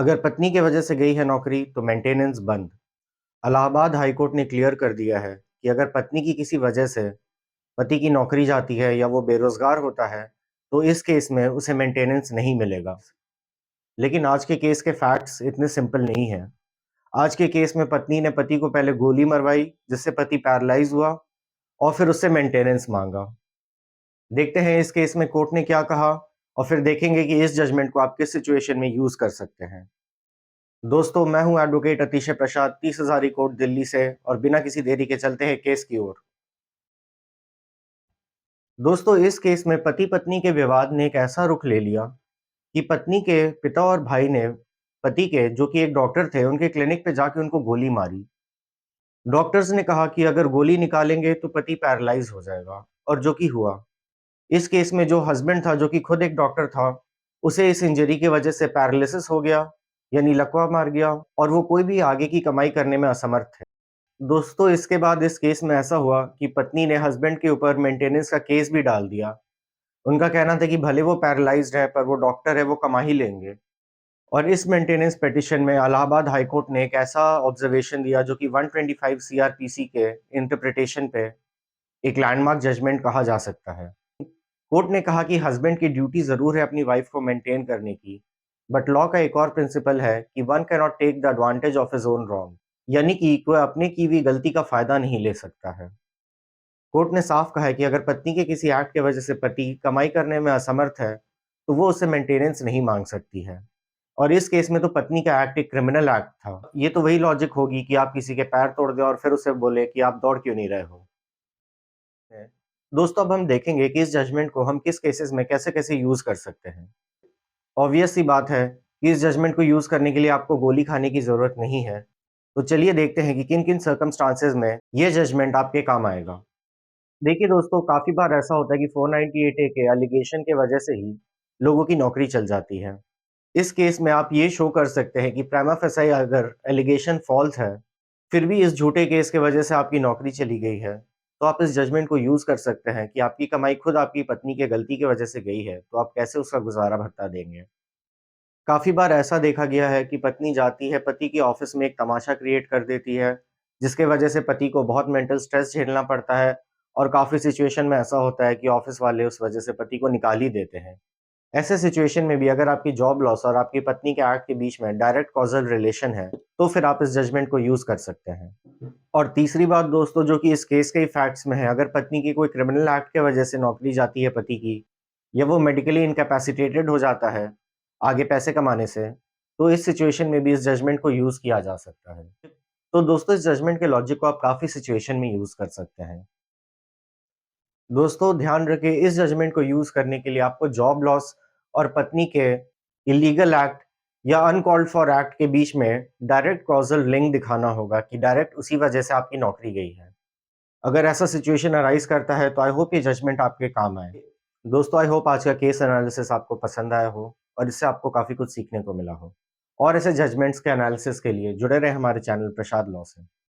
अगर पत्नी की वजह से गई है नौकरी तो मेंटेनेंस बंद। इलाहाबाद हाई कोर्ट ने क्लियर कर दिया है कि अगर पत्नी की किसी वजह से पति की नौकरी जाती है या वो बेरोजगार होता है तो इस केस में उसे मेंटेनेंस नहीं मिलेगा। लेकिन आज के केस के फैक्ट्स इतने सिंपल नहीं हैं। आज के केस में पत्नी ने पति को पहले गोली मरवाई जिससे पति पैरालाइज हुआ और फिर उससे मेंटेनेंस मांगा। देखते हैं इस केस में कोर्ट ने क्या कहा और फिर देखेंगे कि इस जजमेंट को आप किस सिचुएशन में यूज कर सकते हैं। दोस्तों, मैं हूं एडवोकेट अतिशय प्रसाद, 30,000 कोर्ट दिल्ली से, और बिना किसी देरी के चलते हैं केस की ओर। दोस्तों, इस केस में पति पत्नी के विवाद ने एक ऐसा रुख ले लिया कि पत्नी के पिता और भाई ने पति के, जो कि एक डॉक्टर थे, उनके क्लिनिक पे जाके उनको गोली मारी। डॉक्टर्स ने कहा कि अगर गोली निकालेंगे तो पति पैरालाइज हो जाएगा, और जो कि हुआ। इस केस में जो हस्बैंड था, जो कि खुद एक डॉक्टर था, उसे इस इंजरी की वजह से पैरालिसिस हो गया, यानी लकवा मार गया, और वो कोई भी आगे की कमाई करने में असमर्थ है। दोस्तों, इसके बाद इस केस में ऐसा हुआ कि पत्नी ने हस्बैंड के ऊपर मेंटेनेंस का केस भी डाल दिया। उनका कहना था कि भले वो पैरालाइज्ड है, पर वो डॉक्टर है, वो कमा ही लेंगे। और इस मेंटेनेंस पिटीशन में इलाहाबाद हाई कोर्ट ने एक ऐसा ऑब्जर्वेशन दिया जो कि 125 सीआरपीसी के इंटरप्रिटेशन पे एक लैंडमार्क जजमेंट कहा जा सकता है। कोर्ट ने कहा कि हस्बैंड की ड्यूटी ज़रूर है अपनी वाइफ को मेंटेन करने की, बट लॉ का एक और प्रिंसिपल है कि one can not take the advantage of his own wrong, यानी कि कोई अपने की हुई गलती का फायदा नहीं ले सकता है। कोर्ट ने साफ कहा है कि अगर पत्नी के किसी एक्ट की वजह से पति कमाई करने में असमर्थ है, तो वो उससे मेंटेनेंस नहीं मांग सकती है। और इस केस में तो पत्नी का एक्ट एक क्रिमिनल एक्ट था। ये तो वही लॉजिक होगी कि आप किसी के पैर तोड़ दें और फिर उसे बोले कि आप दौड़ क्यों नहीं रहे हो। दोस्तों, अब हम देखेंगे कि इस जजमेंट को हम किस केसेस में कैसे-कैसे यूज़ कर सकते हैं। ऑब्वियस सी बात है कि इस जजमेंट को यूज़ करने के लिए आपको गोली खाने की ज़रूरत नहीं है। तो चलिए देखते हैं कि किन-किन सर्कमस्टांसेस में ये जजमेंट आपके काम आएगा। देखिए दोस्तों, काफ़ी बार ऐसा होता है कि 498 ए के एलिगेशन के वजह से ही लोगों की नौकरी चल जाती है। इस केस में आप ये शो कर सकते हैं कि प्राइमा फेसाई अगर एलिगेशन फ़ॉल्स है, फिर भी इस झूठे केस की वजह से आपकी नौकरी चली गई है, तो आप इस जजमेंट को यूज़ कर सकते हैं कि आपकी कमाई खुद आपकी पत्नी की गलती की वजह से गई है, तो आप कैसे उसका गुज़ारा भत्ता देंगे। काफ़ी बार ऐसा देखा गया है कि पत्नी जाती है, पति के ऑफ़िस में एक तमाशा क्रिएट कर देती है, जिसके वजह से पति को बहुत मेंटल स्ट्रेस झेलना पड़ता है, और काफ़ी सिचुएशन में ऐसा होता है कि ऑफ़िस वाले उस वजह से पति को निकाल ही देते हैं। ऐसे सिचुएशन में भी अगर आपकी जॉब लॉस और आपकी पत्नी के एक्ट के बीच में डायरेक्ट कॉज़ल रिलेशन है, तो फिर आप इस जजमेंट को यूज़ कर सकते हैं। और तीसरी बात दोस्तों, जो कि इस केस के ही फैक्ट्स में है, अगर पत्नी की कोई क्रिमिनल एक्ट की वजह से नौकरी जाती है पति की, या वो मेडिकली इनकैपेसिटेटेड हो जाता है आगे पैसे कमाने से, तो इस सिचुएशन में भी इस जजमेंट को यूज़ किया जा सकता है। तो दोस्तों, इस जजमेंट के लॉजिक को आप काफ़ी सिचुएशन में यूज़ कर सकते हैं। दोस्तों, ध्यान रखें, इस जजमेंट को यूज़ करने के लिए आपको जॉब लॉस और पत्नी के इल्लीगल एक्ट या अनकॉल्ड फॉर एक्ट के बीच में डायरेक्ट कॉज़ल लिंक दिखाना होगा कि डायरेक्ट उसी वजह से आपकी नौकरी गई है। अगर ऐसा सिचुएशन अराइज़ करता है तो आई होप ये जजमेंट आपके काम आए। दोस्तों, आई होप आज का केस एनालिसिस आपको पसंद आया हो और इससे आपको काफ़ी कुछ सीखने को मिला हो। और ऐसे जजमेंट्स के एनालिसिस के लिए जुड़े रहें हमारे चैनल प्रसाद लॉ से।